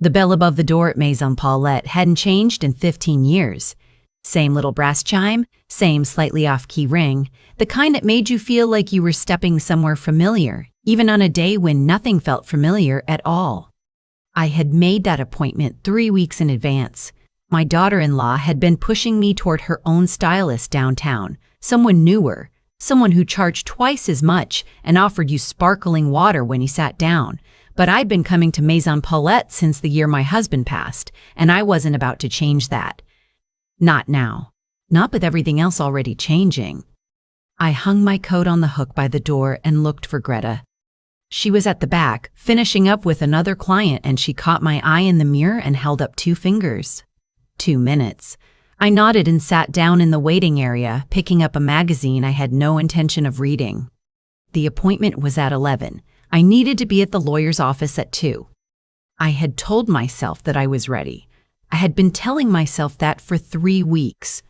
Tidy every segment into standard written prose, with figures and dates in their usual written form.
The bell above the door at Maison Paulette hadn't changed in 15 years. Same little brass chime, same slightly off-key ring, the kind that made you feel like you were stepping somewhere familiar, even on a day when nothing felt familiar at all. I had made that appointment 3 weeks in advance. My daughter-in-law had been pushing me toward her own stylist downtown, someone newer, someone who charged twice as much and offered you sparkling water when you sat down. But I'd been coming to Maison Paulette since the year my husband passed, and I wasn't about to change that. Not now. Not with everything else already changing. I hung my coat on the hook by the door and looked for Greta. She was at the back, finishing up with another client, and she caught my eye in the mirror and held up 2 fingers. 2 minutes. I nodded and sat down in the waiting area, picking up a magazine I had no intention of reading. The appointment was at 11. I needed to be at the lawyer's office at 2. I had told myself that I was ready. I had been telling myself that for 3 weeks.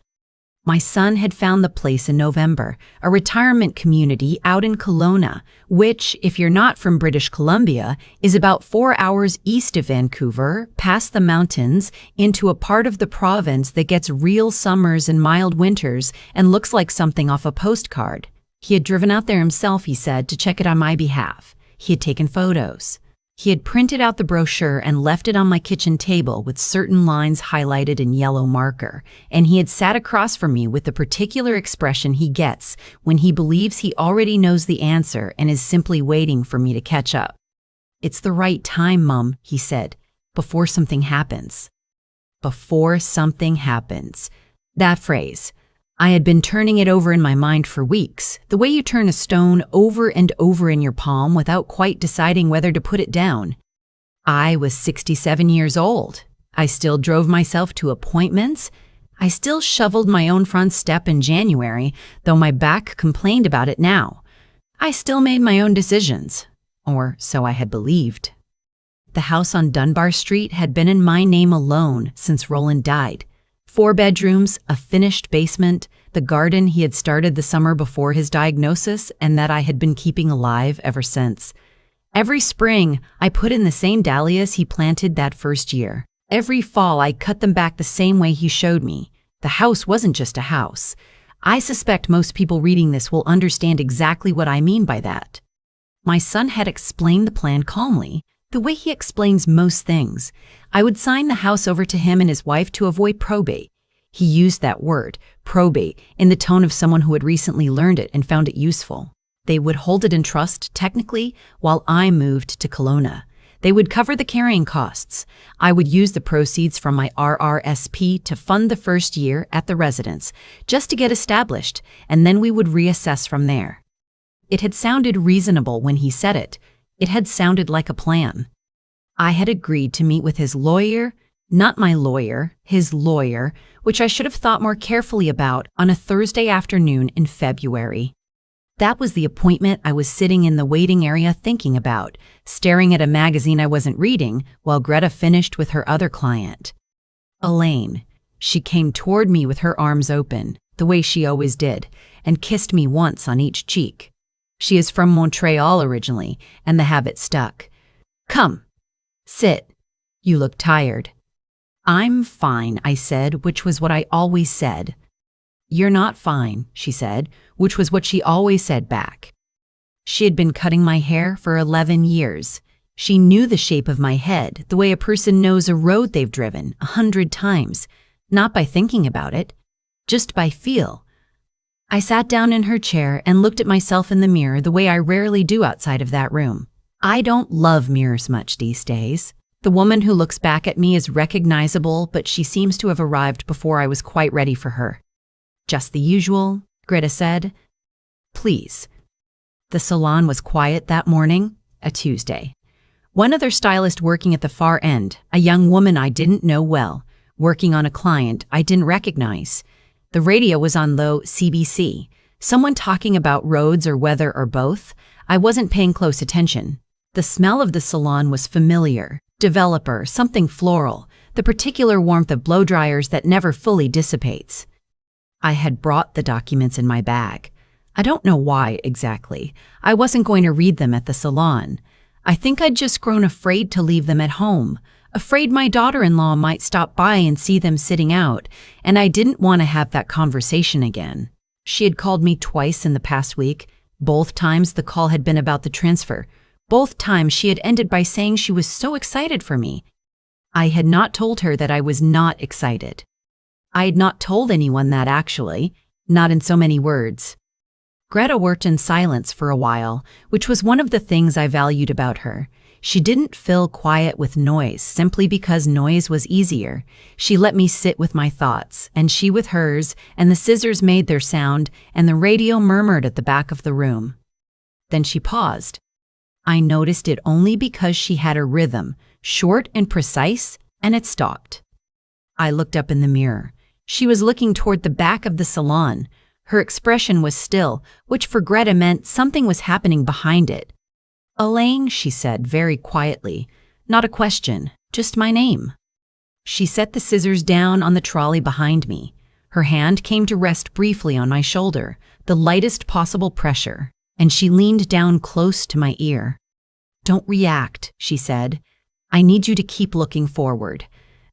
My son had found the place in November, a retirement community out in Kelowna, which, if you're not from British Columbia, is about 4 hours east of Vancouver, past the mountains, into a part of the province that gets real summers and mild winters and looks like something off a postcard. He had driven out there himself, he said, to check it on my behalf. He had taken photos. He had printed out the brochure and left it on my kitchen table with certain lines highlighted in yellow marker, and he had sat across from me with the particular expression he gets when he believes he already knows the answer and is simply waiting for me to catch up. "It's the right time, Mum," he said, "before something happens." Before something happens. That phrase. I had been turning it over in my mind for weeks, the way you turn a stone over and over in your palm without quite deciding whether to put it down. I was 67 years old. I still drove myself to appointments. I still shoveled my own front step in January, though my back complained about it now. I still made my own decisions, or so I had believed. The house on Dunbar Street had been in my name alone since Roland died. 4 bedrooms, a finished basement, the garden he had started the summer before his diagnosis and that I had been keeping alive ever since. Every spring, I put in the same dahlias he planted that first year. Every fall, I cut them back the same way he showed me. The house wasn't just a house. I suspect most people reading this will understand exactly what I mean by that. My son had explained the plan calmly, the way he explains most things. I would sign the house over to him and his wife to avoid probate. He used that word, probate, in the tone of someone who had recently learned it and found it useful. They would hold it in trust, technically, while I moved to Kelowna. They would cover the carrying costs. I would use the proceeds from my RRSP to fund the first year at the residence, just to get established, and then we would reassess from there. It had sounded reasonable when he said it. It had sounded like a plan. I had agreed to meet with his lawyer, not my lawyer, his lawyer, which I should have thought more carefully about, on a Thursday afternoon in February. That was the appointment I was sitting in the waiting area thinking about, staring at a magazine I wasn't reading while Greta finished with her other client. Elaine. She came toward me with her arms open, the way she always did, and kissed me once on each cheek. She is from Montreal originally, and the habit stuck. "Come. Sit. You look tired." "I'm fine," I said, which was what I always said. "You're not fine," she said, which was what she always said back. She had been cutting my hair for 11 years. She knew the shape of my head, the way a person knows a road they've driven 100 times, not by thinking about it, just by feel. I sat down in her chair and looked at myself in the mirror the way I rarely do outside of that room. I don't love mirrors much these days. The woman who looks back at me is recognizable, but she seems to have arrived before I was quite ready for her. "Just the usual," Greta said. "Please." The salon was quiet that morning, a Tuesday. One other stylist working at the far end, a young woman I didn't know well, working on a client I didn't recognize. The radio was on low CBC, someone talking about roads or weather or both. I wasn't paying close attention. The smell of the salon was familiar. Developer, something floral, the particular warmth of blow dryers that never fully dissipates. I had brought the documents in my bag. I don't know why exactly. I wasn't going to read them at the salon. I think I'd just grown afraid to leave them at home, afraid my daughter-in-law might stop by and see them sitting out, and I didn't want to have that conversation again. She had called me twice in the past week. Both times the call had been about the transfer. Both times she had ended by saying she was so excited for me. I had not told her that I was not excited. I had not told anyone that actually, not in so many words. Greta worked in silence for a while, which was one of the things I valued about her. She didn't fill quiet with noise simply because noise was easier. She let me sit with my thoughts, and she with hers, and the scissors made their sound, and the radio murmured at the back of the room. Then she paused. I noticed it only because she had a rhythm, short and precise, and it stopped. I looked up in the mirror. She was looking toward the back of the salon. Her expression was still, which for Greta meant something was happening behind it. Elaine, she said very quietly. Not a question, just my name. She set the scissors down on the trolley behind me. Her hand came to rest briefly on my shoulder, the lightest possible pressure, and she leaned down close to my ear. Don't react, she said. I need you to keep looking forward.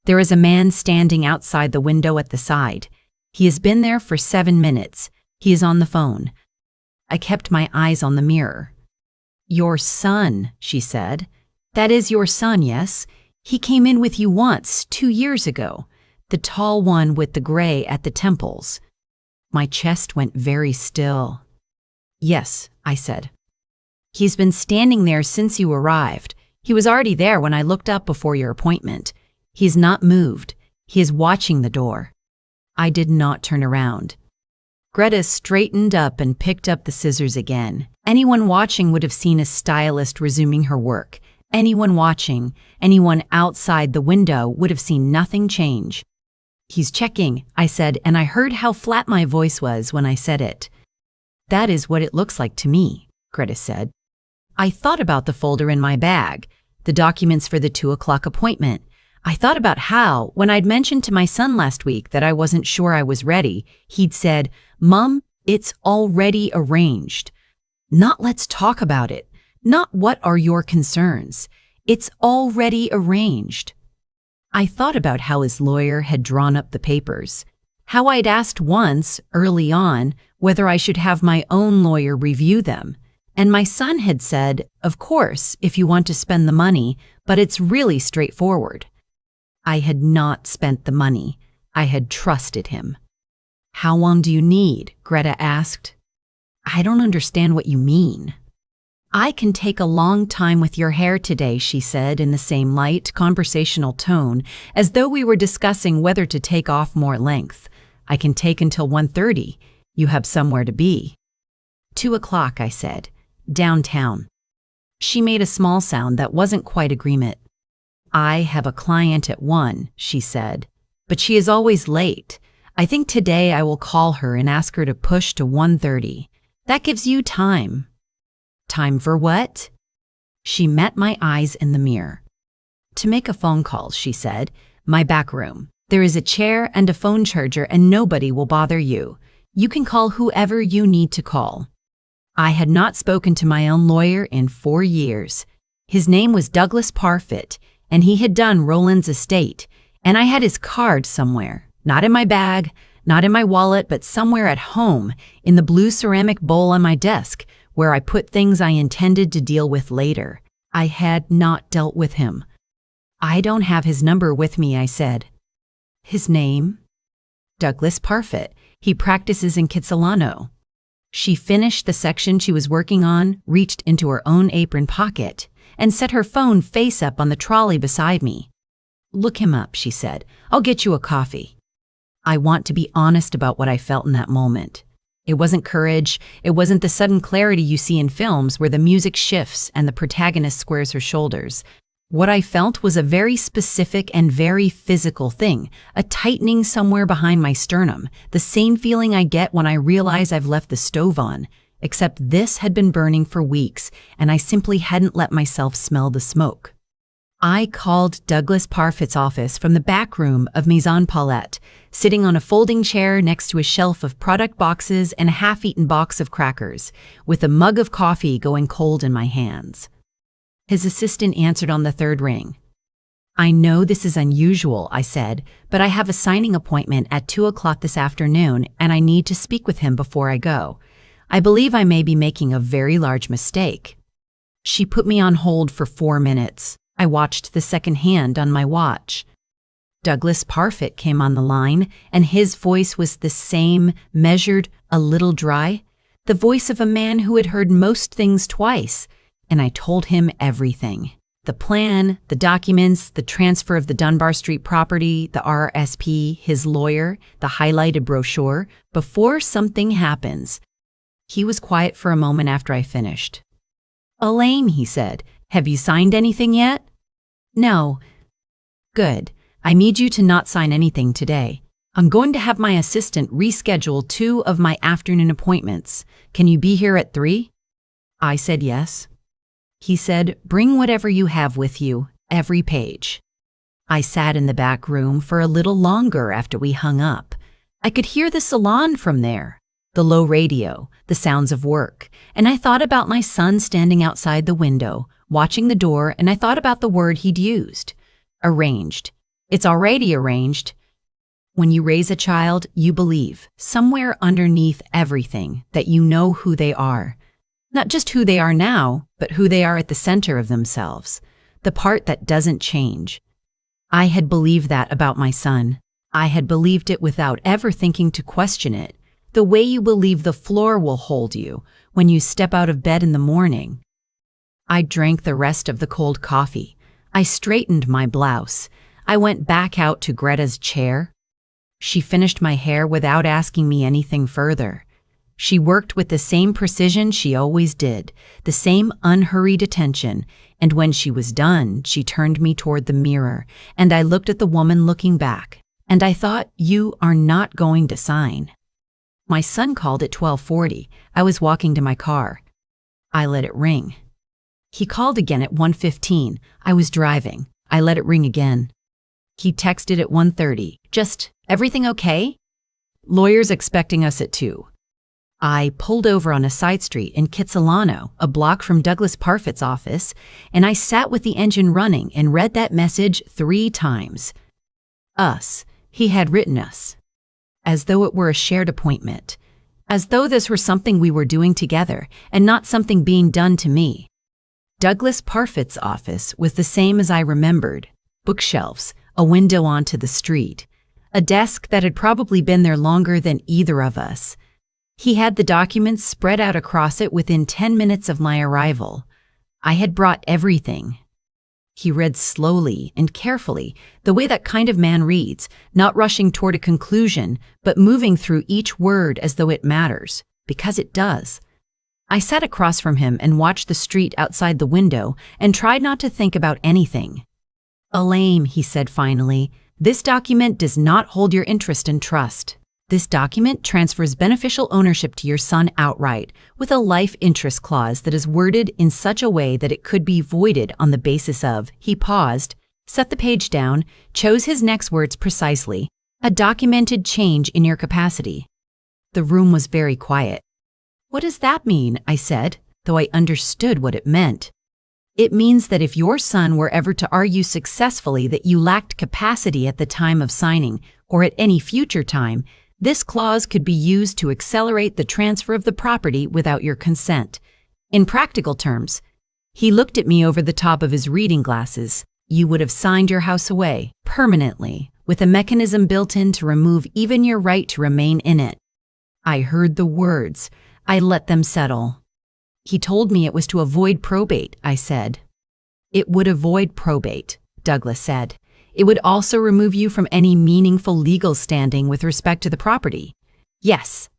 There is a man standing outside the window at the side. He has been there for 7 minutes. He is on the phone. I kept my eyes on the mirror. Your son, she said. That is your son, yes? He came in with you once, 2 years ago. The tall one with the gray at the temples. My chest went very still. Yes, I said. He's been standing there since you arrived. He was already there when I looked up before your appointment. He's not moved. He is watching the door. I did not turn around. Greta straightened up and picked up the scissors again. Anyone watching would have seen a stylist resuming her work. Anyone watching, anyone outside the window would have seen nothing change. He's checking, I said, and I heard how flat my voice was when I said it. That is what it looks like to me, Greta said. I thought about the folder in my bag, the documents for the 2 o'clock appointment. I thought about how, when I'd mentioned to my son last week that I wasn't sure I was ready, he'd said, Mom, it's already arranged. Not let's talk about it. Not what are your concerns. It's already arranged. I thought about how his lawyer had drawn up the papers, how I'd asked once, early on, whether I should have my own lawyer review them. And my son had said, of course, if you want to spend the money, but it's really straightforward. I had not spent the money. I had trusted him. How long do you need? Greta asked. I don't understand what you mean. I can take a long time with your hair today, she said in the same light, conversational tone, as though we were discussing whether to take off more length. I can take until 1:30. You have somewhere to be. 2 o'clock, I said. Downtown. She made a small sound that wasn't quite agreement. I have a client at 1, she said, but she is always late. I think today I will call her and ask her to push to 1:30. That gives you time. Time for what? She met my eyes in the mirror. To make a phone call, she said. My back room. There is a chair and a phone charger and nobody will bother you. You can call whoever you need to call. I had not spoken to my own lawyer in 4 years. His name was Douglas Parfit, and he had done Roland's estate, and I had his card somewhere, not in my bag, not in my wallet, but somewhere at home, in the blue ceramic bowl on my desk, where I put things I intended to deal with later. I had not dealt with him. I don't have his number with me, I said. His name? Douglas Parfit. He practices in Kitsilano. She finished the section she was working on, reached into her own apron pocket, and set her phone face up on the trolley beside me. Look him up, she said. I'll get you a coffee. I want to be honest about what I felt in that moment. It wasn't courage. It wasn't the sudden clarity you see in films where the music shifts and the protagonist squares her shoulders. What I felt was a very specific and very physical thing, a tightening somewhere behind my sternum, the same feeling I get when I realize I've left the stove on, except this had been burning for weeks and I simply hadn't let myself smell the smoke. I called Douglas Parfit's office from the back room of Maison Paulette, sitting on a folding chair next to a shelf of product boxes and a half-eaten box of crackers, with a mug of coffee going cold in my hands. His assistant answered on the 3rd ring. I know this is unusual, I said, but I have a signing appointment at 2 o'clock this afternoon and I need to speak with him before I go. I believe I may be making a very large mistake. She put me on hold for 4 minutes. I watched the second hand on my watch. Douglas Parfit came on the line, and his voice was the same, measured, a little dry, the voice of a man who had heard most things twice, and I told him everything. The plan, the documents, the transfer of the Dunbar Street property, the RSP, his lawyer, the highlighted brochure, before something happens. He was quiet for a moment after I finished. "Elaine," he said, "have you signed anything yet?" "No." "Good. I need you to not sign anything today. I'm going to have my assistant reschedule 2 of my afternoon appointments. Can you be here at 3? I said yes. He said, "Bring whatever you have with you, every page." I sat in the back room for a little longer after we hung up. I could hear the salon from there, the low radio, the sounds of work, and I thought about my son standing outside the window, watching the door, and I thought about the word he'd used. Arranged. It's already arranged. When you raise a child, you believe, somewhere underneath everything, that you know who they are. Not just who they are now, but who they are at the center of themselves, the part that doesn't change. I had believed that about my son. I had believed it without ever thinking to question it, the way you believe the floor will hold you when you step out of bed in the morning. I drank the rest of the cold coffee. I straightened my blouse. I went back out to Greta's chair. She finished my hair without asking me anything further. She worked with the same precision she always did, the same unhurried attention, and when she was done, she turned me toward the mirror, and I looked at the woman looking back, and I thought, "You are not going to sign." My son called at 12:40. I was walking to my car. I let it ring. He called again at 1:15. I was driving. I let it ring again. He texted at 1:30. Just, "Everything okay?" "Lawyer's expecting us at 2. I pulled over on a side street in Kitsilano, a block from Douglas Parfit's office, and I sat with the engine running and read that message 3 times. Us. He had written us. As though it were a shared appointment. As though this were something we were doing together and not something being done to me. Douglas Parfit's office was the same as I remembered. Bookshelves, a window onto the street, a desk that had probably been there longer than either of us. He had the documents spread out across it within 10 minutes of my arrival. I had brought everything. He read slowly and carefully, the way that kind of man reads, not rushing toward a conclusion, but moving through each word as though it matters, because it does. I sat across from him and watched the street outside the window and tried not to think about anything. "Elaine," he said finally, "this document does not hold your interest and trust. This document transfers beneficial ownership to your son outright, with a life interest clause that is worded in such a way that it could be voided on the basis of," he paused, set the page down, chose his next words precisely, "a documented change in your capacity." The room was very quiet. "What does that mean?" I said, though I understood what it meant. "It means that if your son were ever to argue successfully that you lacked capacity at the time of signing, or at any future time, this clause could be used to accelerate the transfer of the property without your consent. In practical terms," he looked at me over the top of his reading glasses, "you would have signed your house away, permanently, with a mechanism built in to remove even your right to remain in it." I heard the words. I let them settle. "He told me it was to avoid probate," I said. "It would avoid probate," Douglas said. "It would also remove you from any meaningful legal standing with respect to the property." "Yes."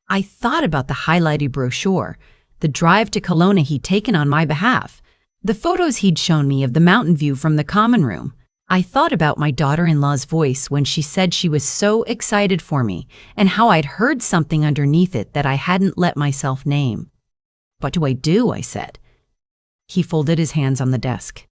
I thought about the highlighted brochure, the drive to Kelowna he'd taken on my behalf, the photos he'd shown me of the mountain view from the common room. I thought about my daughter-in-law's voice when she said she was so excited for me, and how I'd heard something underneath it that I hadn't let myself name. "What do I do?" I said. He folded his hands on the desk.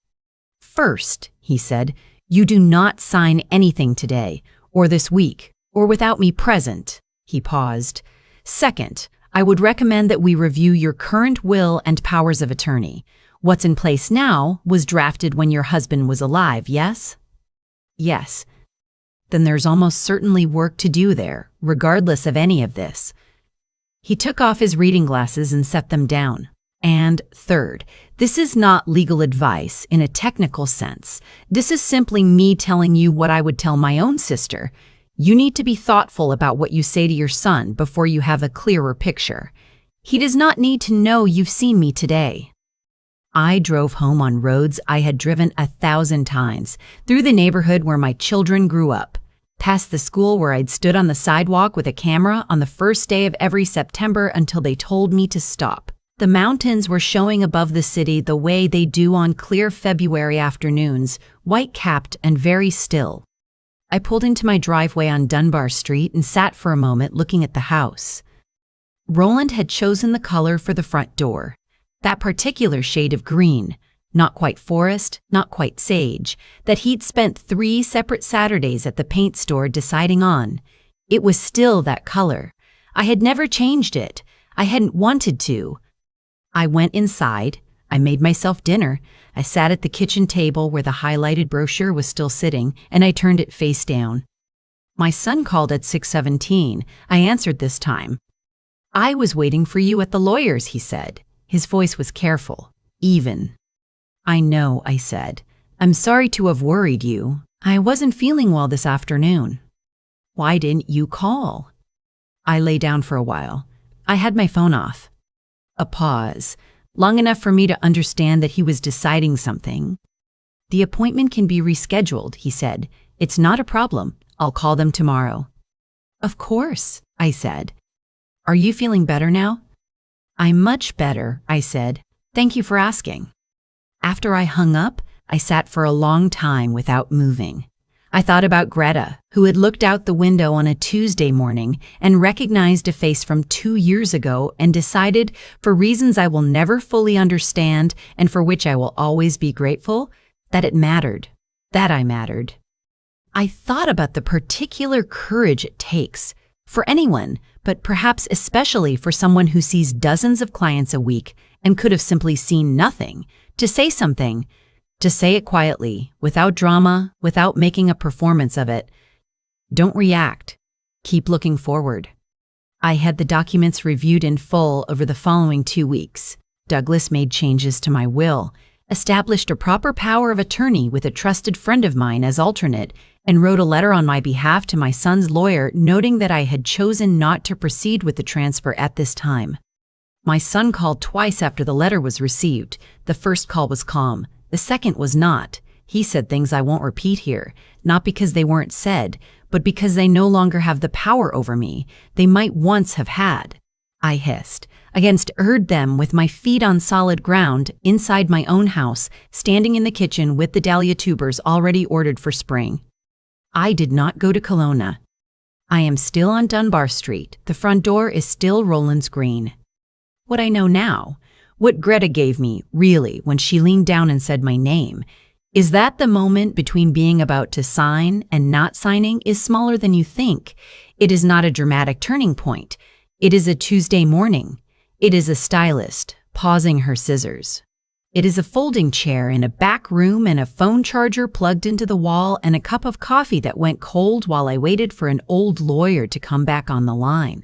"First," he said, "you do not sign anything today, or this week, or without me present." He paused. "Second, I would recommend that we review your current will and powers of attorney. What's in place now was drafted when your husband was alive, yes? Yes. Then there's almost certainly work to do there, regardless of any of this. He took off his reading glasses and set them down. And third, this is not legal advice in a technical sense. This is simply me telling you what I would tell my own sister. You need to be thoughtful about what you say to your son before you have a clearer picture. He does not need to know you've seen me today. I drove home on roads I had driven 1,000 times, through the neighborhood where my children grew up, past the school where I'd stood on the sidewalk with a camera on the first day of every September until they told me to stop. The mountains were showing above the city the way they do on clear February afternoons, white-capped and very still. I pulled into my driveway on Dunbar Street and sat for a moment looking at the house. Roland had chosen the color for the front door, that particular shade of green, not quite forest, not quite sage, that he'd spent 3 separate Saturdays at the paint store deciding on. It was still that color. I had never changed it. I hadn't wanted to. I went inside. I made myself dinner. I sat at the kitchen table where the highlighted brochure was still sitting, and I turned it face down. My son called at 6:17. I answered this time. "I was waiting for you at the lawyer's," he said. His voice was careful, even. "I know," I said. "I'm sorry to have worried you. I wasn't feeling well this afternoon." "Why didn't you call?" I lay down for a while. I had my phone off. A pause, long enough for me to understand that he was deciding something. "The appointment can be rescheduled," he said. "It's not a problem. I'll call them tomorrow." "Of course," I said. "Are you feeling better now?" "I'm much better," I said. "Thank you for asking." After I hung up, I sat for a long time without moving. I thought about Greta, who had looked out the window on a Tuesday morning and recognized a face from 2 years ago and decided, for reasons I will never fully understand and for which I will always be grateful, that it mattered, that I mattered. I thought about the particular courage it takes, for anyone, but perhaps especially for someone who sees dozens of clients a week and could have simply seen nothing, to say something, to say it quietly, without drama, without making a performance of it. Don't react. Keep looking forward. I had the documents reviewed in full over the following 2 weeks. Douglas made changes to my will, established a proper power of attorney with a trusted friend of mine as alternate, and wrote a letter on my behalf to my son's lawyer noting that I had chosen not to proceed with the transfer at this time. My son called twice after the letter was received. The first call was calm. The second was not. He said things I won't repeat here, not because they weren't said, but because they no longer have the power over me they might once have had. I hissed, against urged them with my feet on solid ground inside my own house, standing in the kitchen with the dahlia tubers already ordered for spring. I did not go to Kelowna. I am still on Dunbar Street. The front door is still Roland's green. What I know now, what Greta gave me, really, when she leaned down and said my name, is that the moment between being about to sign and not signing is smaller than you think. It is not a dramatic turning point. It is a Tuesday morning. It is a stylist pausing her scissors. It is a folding chair in a back room and a phone charger plugged into the wall and a cup of coffee that went cold while I waited for an old lawyer to come back on the line.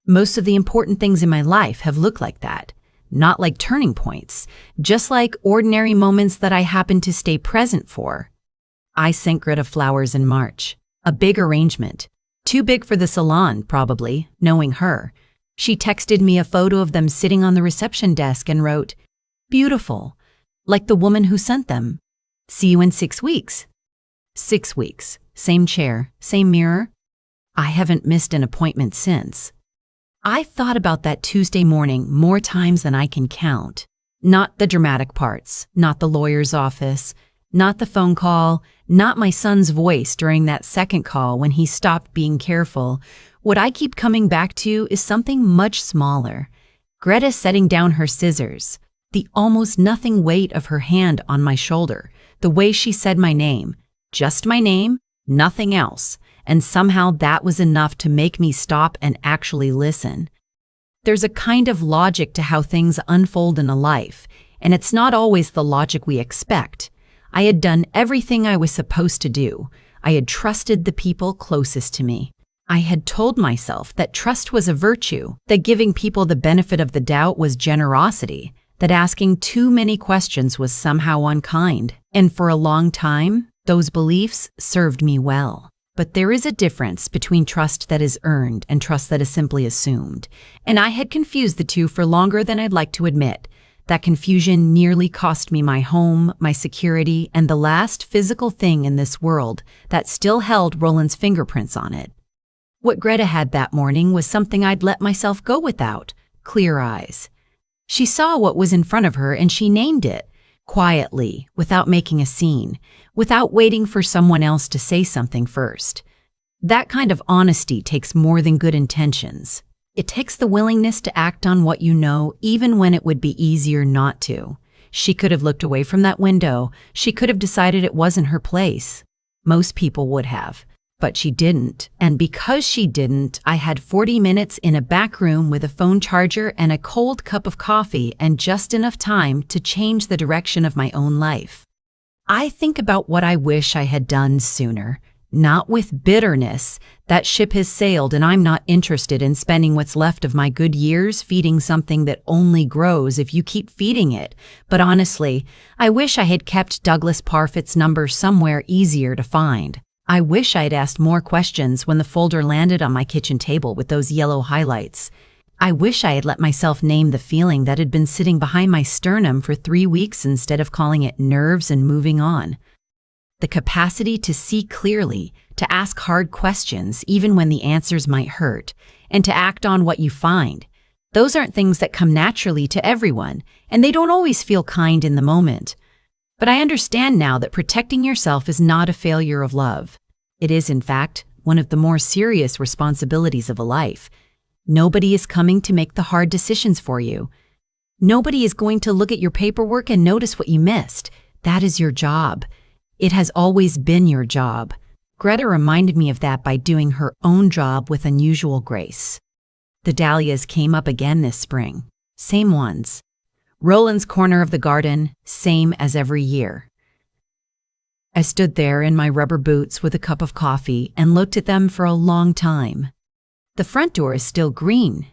Most of the important things in my life have looked like that. Not like turning points, just like ordinary moments that I happen to stay present for. I sent Greta flowers in March. A big arrangement. Too big for the salon, probably, knowing her. She texted me a photo of them sitting on the reception desk and wrote, "Beautiful, like the woman who sent them. See you in 6 weeks." 6 weeks. Same chair, same mirror. I haven't missed an appointment since. I thought about that Tuesday morning more times than I can count. Not the dramatic parts, not the lawyer's office, not the phone call, not my son's voice during that second call when he stopped being careful. What I keep coming back to is something much smaller. Greta setting down her scissors, the almost nothing weight of her hand on my shoulder, the way she said my name, just my name, nothing else. And somehow that was enough to make me stop and actually listen. There's a kind of logic to how things unfold in a life, and it's not always the logic we expect. I had done everything I was supposed to do. I had trusted the people closest to me. I had told myself that trust was a virtue, that giving people the benefit of the doubt was generosity, that asking too many questions was somehow unkind. And for a long time, those beliefs served me well. But there is a difference between trust that is earned and trust that is simply assumed. And I had confused the two for longer than I'd like to admit. That confusion nearly cost me my home, my security, and the last physical thing in this world that still held Roland's fingerprints on it. What Greta had that morning was something I'd let myself go without: clear eyes. She saw what was in front of her and she named it, quietly, without making a scene, without waiting for someone else to say something first. That kind of honesty takes more than good intentions. It takes the willingness to act on what you know, even when it would be easier not to. She could have looked away from that window. She could have decided it wasn't her place. Most people would have. But she didn't. And because she didn't, I had 40 minutes in a back room with a phone charger and a cold cup of coffee and just enough time to change the direction of my own life. I think about what I wish I had done sooner. Not with bitterness. That ship has sailed and I'm not interested in spending what's left of my good years feeding something that only grows if you keep feeding it. But honestly, I wish I had kept Douglas Parfit's number somewhere easier to find. I wish I had asked more questions when the folder landed on my kitchen table with those yellow highlights. I wish I had let myself name the feeling that had been sitting behind my sternum for 3 weeks instead of calling it nerves and moving on. The capacity to see clearly, to ask hard questions even when the answers might hurt, and to act on what you find. Those aren't things that come naturally to everyone, and they don't always feel kind in the moment. But I understand now that protecting yourself is not a failure of love. It is, in fact, one of the more serious responsibilities of a life. Nobody is coming to make the hard decisions for you. Nobody is going to look at your paperwork and notice what you missed. That is your job. It has always been your job. Greta reminded me of that by doing her own job with unusual grace. The dahlias came up again this spring. Same ones. Roland's corner of the garden, same as every year. I stood there in my rubber boots with a cup of coffee and looked at them for a long time. The front door is still green,